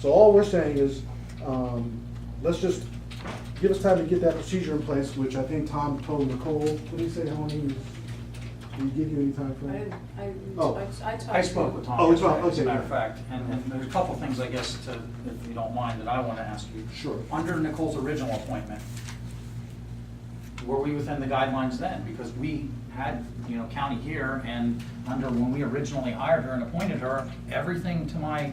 So all we're saying is, let's just give us time to get that procedure in place, which I think Tom told Nicole. What did he say, how long he was, did he give you any time frame? Oh. I spoke with Tom Oh, it's yesterday, Tom, as a okay. matter of fact, and there's a couple things, I guess, if you don't mind, that I want to ask you. Sure. Under Nicole's original appointment, were we within the guidelines then? Because we had, county here, and when we originally hired her and appointed her, everything to my,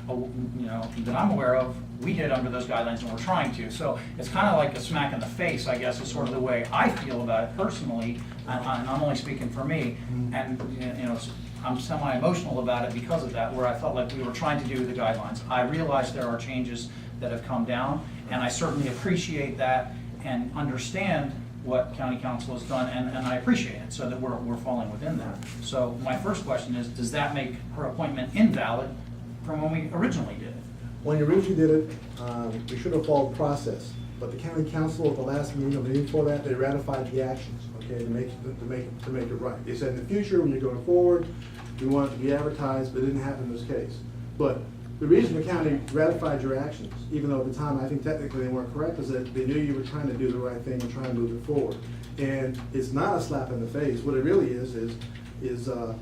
that I'm aware of, we did under those guidelines and we're trying to. So it's kind of like a smack in the face, I guess, is sort of the way I feel about it personally, and I'm only speaking for me. And, I'm semi-emotional about it because of that, where I felt like we were trying to do the guidelines. I realize there are changes that have come down, and I certainly appreciate that and understand what county council has done, and I appreciate it, so that we're falling within that. So my first question is, does that make her appointment invalid from when we originally did it? When you originally did it, we should have followed process, but the county council at the last meeting, or the meeting before that, they ratified the actions, okay, to make it right. They said in the future, when you're going forward, we want it to be advertised, but it didn't happen in this case. But the reason the county ratified your actions, even though at the time I think technically they weren't correct, is that they knew you were trying to do the right thing and trying to move it forward. And it's not a slap in the face. What it really is the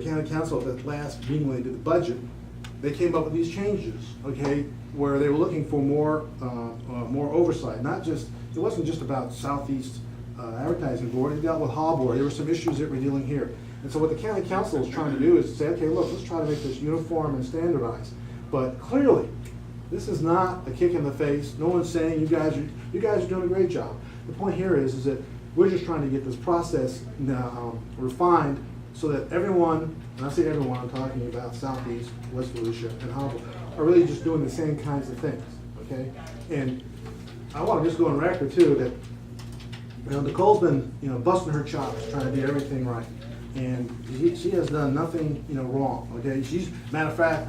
county council at the last meeting when they did the budget, they came up with these changes, okay, where they were looking for more oversight. It wasn't just about Southeast Advertising Board. It dealt with Harbor. There were some issues that we're dealing here. And so what the county council is trying to do is say, okay, look, let's try to make this uniform and standardized. But clearly, this is not a kick in the face. No one's saying you guys are doing a great job. The point here is that we're just trying to get this process refined so that everyone, and I say everyone, I'm talking about Southeast, West Volusia, and Harbor, are really just doing the same kinds of things, okay? And I want to just go on record too that Nicole's been busting her chops trying to do everything right. And she has done nothing, wrong, okay? Matter of fact,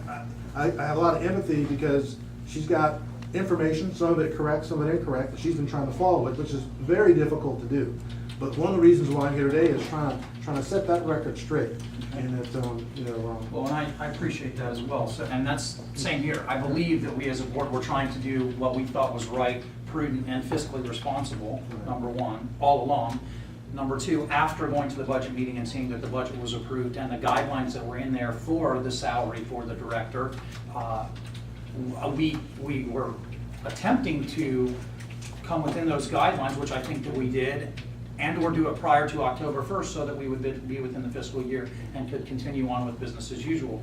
I have a lot of empathy because she's got information, some of it correct, some of it incorrect, and she's been trying to follow it, which is very difficult to do. But one of the reasons why I'm here today is trying to set that record straight. And that, Well, and I appreciate that as well. So, and that's same here. I believe that we as a board were trying to do what we thought was right, prudent, and fiscally responsible, number one, all along. Number two, after going to the budget meeting and seeing that the budget was approved and the guidelines that were in there for the salary for the director, we were attempting to come within those guidelines, which I think that we did, and or do it prior to October 1st so that we would be within the fiscal year and could continue on with business as usual.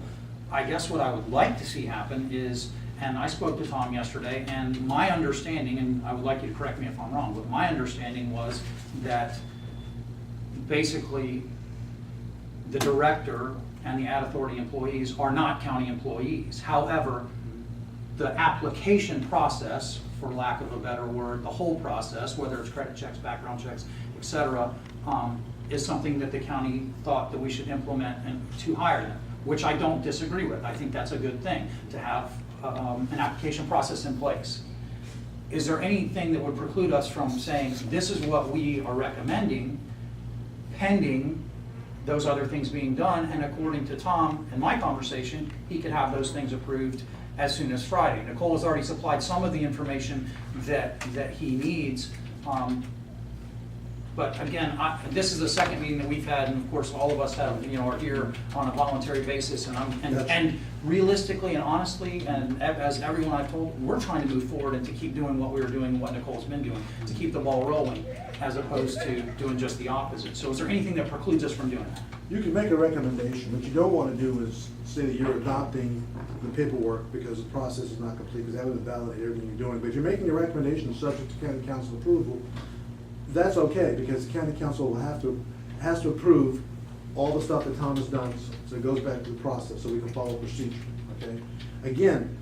I guess what I would like to see happen is, and I spoke to Tom yesterday, and my understanding, and I would like you to correct me if I'm wrong, but my understanding was that basically the director and the ad authority employees are not county employees. However, the application process, for lack of a better word, the whole process, whether it's credit checks, background checks, et cetera, is something that the county thought that we should implement and to hire them, which I don't disagree with. I think that's a good thing to have an application process in place. Is there anything that would preclude us from saying this is what we are recommending, pending those other things being done, and according to Tom and my conversation, he could have those things approved as soon as Friday. Nicole has already supplied some of the information that he needs. But again, this is the second meeting that we've had, and of course, all of us have, are here on a voluntary basis, and realistically and honestly, and as everyone I've told, we're trying to move forward and to keep doing what we were doing, what Nicole's been doing, to keep the ball rolling, as opposed to doing just the opposite. So is there anything that precludes us from doing that? you can make a recommendation. What you don't want to do is say that you're adopting the paperwork because the process is not complete, because that would invalidate everything you're doing. But if you're making a recommendation subject to county council approval, that's okay, because the county council will has to approve all the stuff that Tom has done, so it goes back to the process, so we can follow procedure, okay? Again,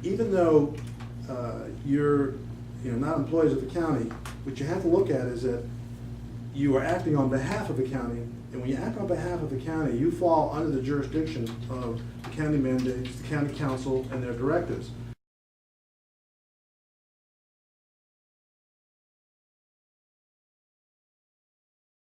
even though you're not employees of the county, what you have to look at is that you are acting on behalf of the county, and when you act on behalf of the county, you fall under the jurisdiction of the county mandates, the county council, and their directives.